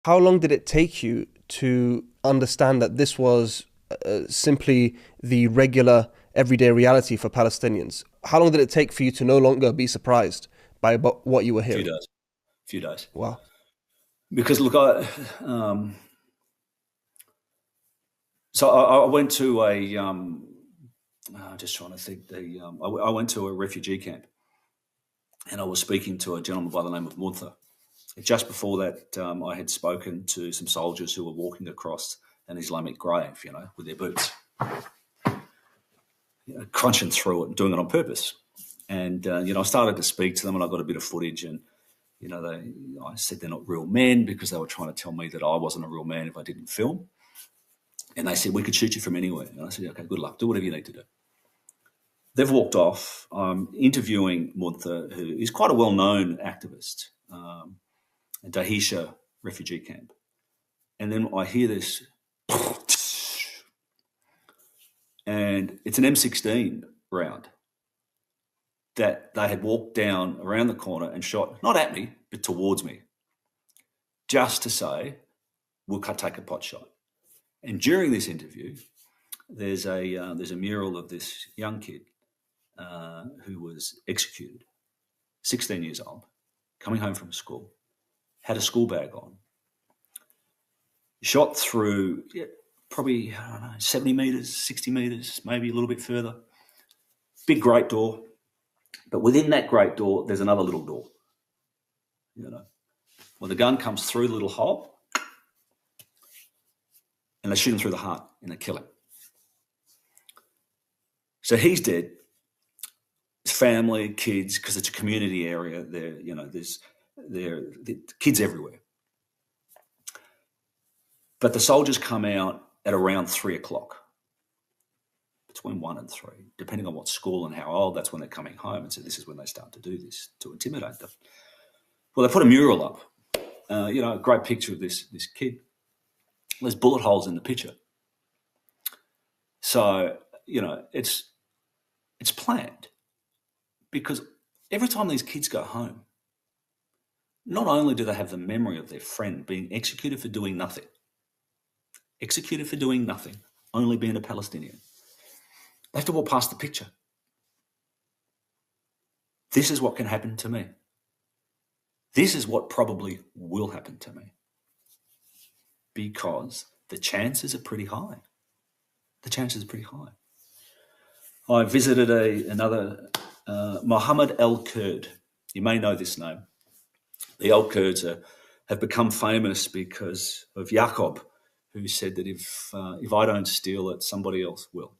How long did it take you to understand that this was simply the regular everyday reality for Palestinians? How long did it take for you to no longer be surprised by what you were Few hearing? days, few days. Wow. Because look, I went to just trying to think. I went to a refugee camp, and I was speaking to a gentleman by the name of Munther. Just before that, I had spoken to some soldiers who were walking across an Islamic grave, with their boots, crunching through it and doing it on purpose. And I started to speak to them, and I got a bit of footage, and I said they're not real men because they were trying to tell me that I wasn't a real man if I didn't film. And they said, we could shoot you from anywhere. And I said, okay, good luck. Do whatever you need to do. They've walked off. I'm interviewing Munther, who is quite a well-known activist, at Dahisha refugee camp. And then I hear this, and it's an M16 round that they had walked down around the corner and shot, not at me, but towards me, just to say, we'll take a pot shot. And during this interview, there's a mural of this young kid who was executed, 16 years old, coming home from school, had a school bag on, shot through probably, I don't know, 70 metres, 60 metres, maybe a little bit further. Big great door. But within that great door, there's another little door. When the gun comes through the little hole, and they shoot him through the heart and they kill him. So he's dead. His family, kids, because it's a community area. There's kids everywhere. But the soldiers come out at around 3 o'clock, between 1 and 3, depending on what school and how old. That's when they're coming home, and so this is when they start to do this to intimidate them. Well, they put a mural up. A great picture of this kid. There's bullet holes in the picture. So, it's planned, because every time these kids go home, not only do they have the memory of their friend being executed for doing nothing, only being a Palestinian, they have to walk past the picture. This is what can happen to me. This is what probably will happen to me, because the chances are pretty high. I visited another Mohammed El Kurd. You may know this name. The El Kurds have become famous because of Jacob, who said that if I don't steal it, somebody else will.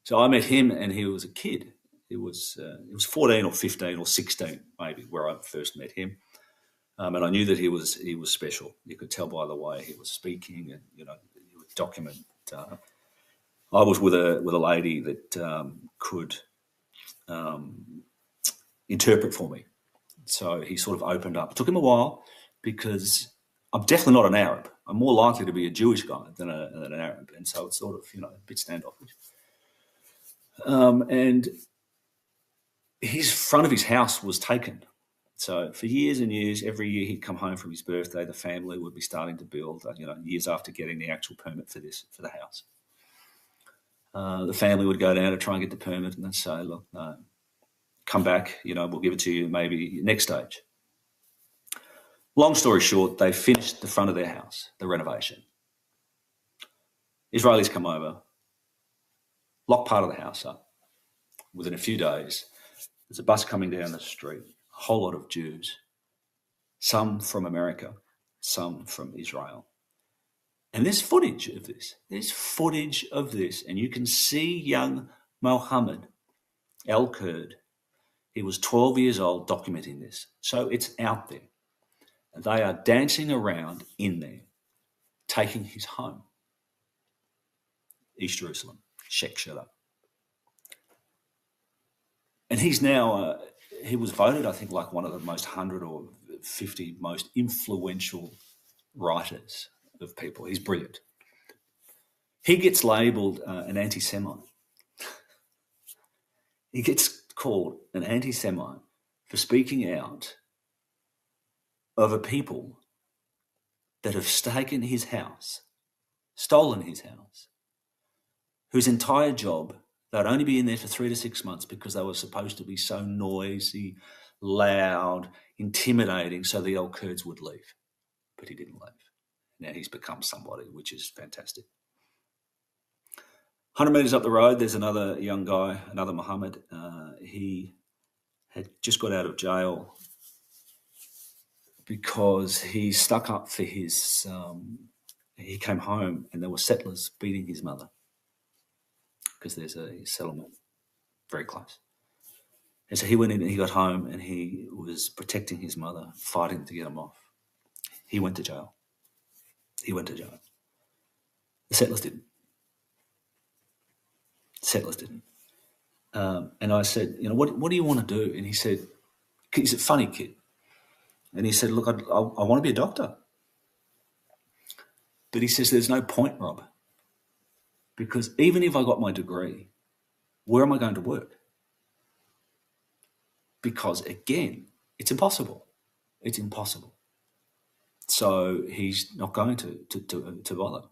So I met him, and he was a kid. He was 14 or 15 or 16 maybe where I first met him, and I knew that he was special. You could tell by the way he was speaking, and he would document. I was with a lady that could interpret for me. So he sort of opened up. It took him a while, because I'm definitely not an Arab. I'm more likely to be a Jewish guy than an Arab. And so it's sort of, a bit standoffish. And his front of his house was taken. So for years and years, every year he'd come home from his birthday, the family would be starting to build, years after getting the actual permit for the house. The family would go down to try and get the permit, and they'd say, look, no, come back, we'll give it to you maybe next stage. Long story short, they finished the front of their house, the renovation. Israelis come over, lock part of the house up. Within a few days, there's a bus coming down the street, a whole lot of Jews, some from America, some from Israel. And there's footage of this. And you can see young Mohammed El Kurd. He was 12 years old documenting this. So it's out there. They are dancing around in there, taking his home, East Jerusalem, Sheikh Jarrah. And he's now, he was voted, I think, like one of the most 100 or 50 most influential writers of people. He's brilliant. He gets labelled an anti-Semite. He gets called an anti-Semite for speaking out of a people that have taken his house, stolen his house, whose entire job, they'd only be in there for 3 to 6 months because they were supposed to be so noisy, loud, intimidating, so the old Kurds would leave. But he didn't leave. Now he's become somebody, which is fantastic. 100 metres up the road, there's another young guy, another Mohammed. He had just got out of jail because he stuck up for his... he came home and there were settlers beating his mother because there's a settlement very close. And so he went in and he got home and he was protecting his mother, fighting to get him off. He went to jail. He went to jail. The settlers didn't. Settlers didn't. And I said, you know, what do you want to do? And he said, he's a funny kid. And he said, look, I want to be a doctor. But he says, there's no point, Rob, because even if I got my degree, where am I going to work? Because, again, it's impossible. It's impossible. So he's not going to bother.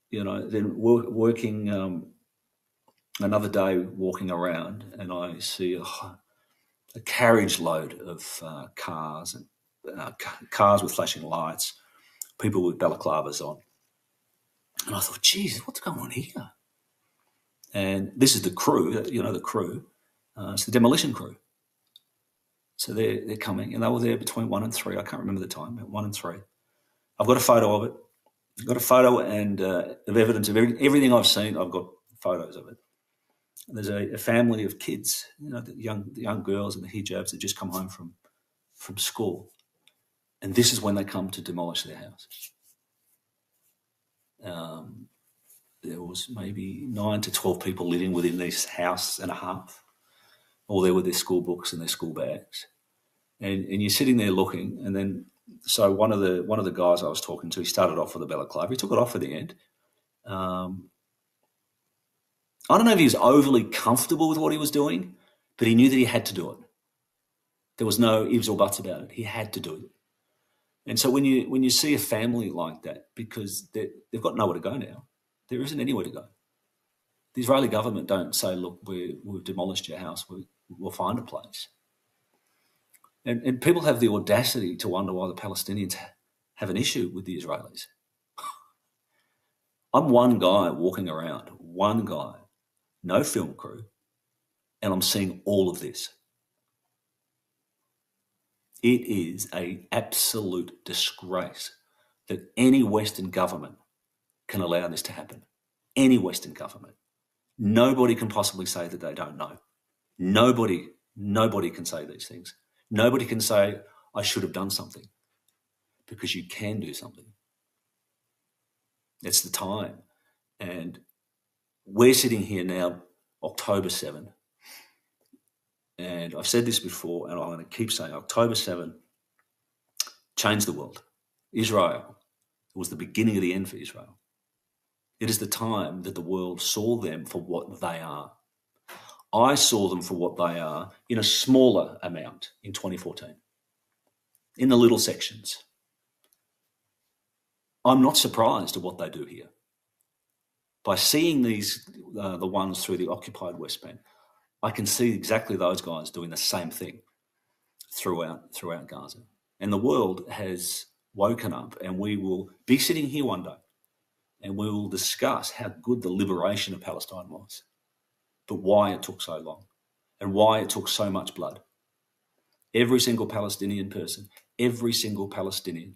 You know, then working another day walking around and I see a carriage load of cars and cars with flashing lights, people with balaclavas on. And I thought, geez, what's going on here? And this is the crew, you know, the crew. It's the demolition crew. So they're coming, and they were there between 1 and 3. I can't remember the time, 1 and 3. I've got a photo of it. I've got a photo and of evidence of everything I've seen. I've got photos of it. And there's a family of kids, you know, the young girls in the hijabs that just come home from school. And this is when they come to demolish their house. There was maybe 9 to 12 people living within this house and a half, all there with their school books and their school bags. And you're sitting there looking, and then so one of the guys I was talking to, he started off with a balaclava. He took it off at the end. I don't know if he was overly comfortable with what he was doing, but he knew that he had to do it. There was no ifs or buts about it. He had to do it. And so when you see a family like that, because they've got nowhere to go now, there isn't anywhere to go. The Israeli government don't say, look, we've demolished your house, we'll find a place. And people have the audacity to wonder why the Palestinians have an issue with the Israelis. I'm one guy walking around, one guy, no film crew, and I'm seeing all of this. It is an absolute disgrace that any Western government can allow this to happen. Any Western government. Nobody can possibly say that they don't know. Nobody can say these things. Nobody can say, I should have done something, because you can do something. It's the time. And we're sitting here now, October 7. And I've said this before, and I'm going to keep saying October 7 changed the world. Israel, it was the beginning of the end for Israel. It is the time that the world saw them for what they are. I saw them for what they are in a smaller amount in 2014, in the little sections. I'm not surprised at what they do here. By seeing these, the ones through the occupied West Bank, I can see exactly those guys doing the same thing throughout Gaza. And the world has woken up, and we will be sitting here one day and we will discuss how good the liberation of Palestine was, but why it took so long and why it took so much blood. Every single Palestinian person, every single Palestinian,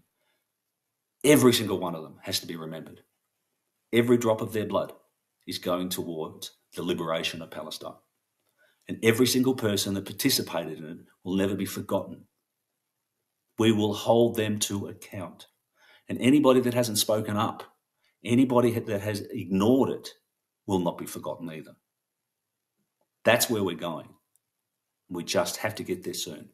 every single one of them has to be remembered. Every drop of their blood is going towards the liberation of Palestine. And every single person that participated in it will never be forgotten. We will hold them to account. And anybody that hasn't spoken up, anybody that has ignored it, will not be forgotten either. That's where we're going. We just have to get there soon.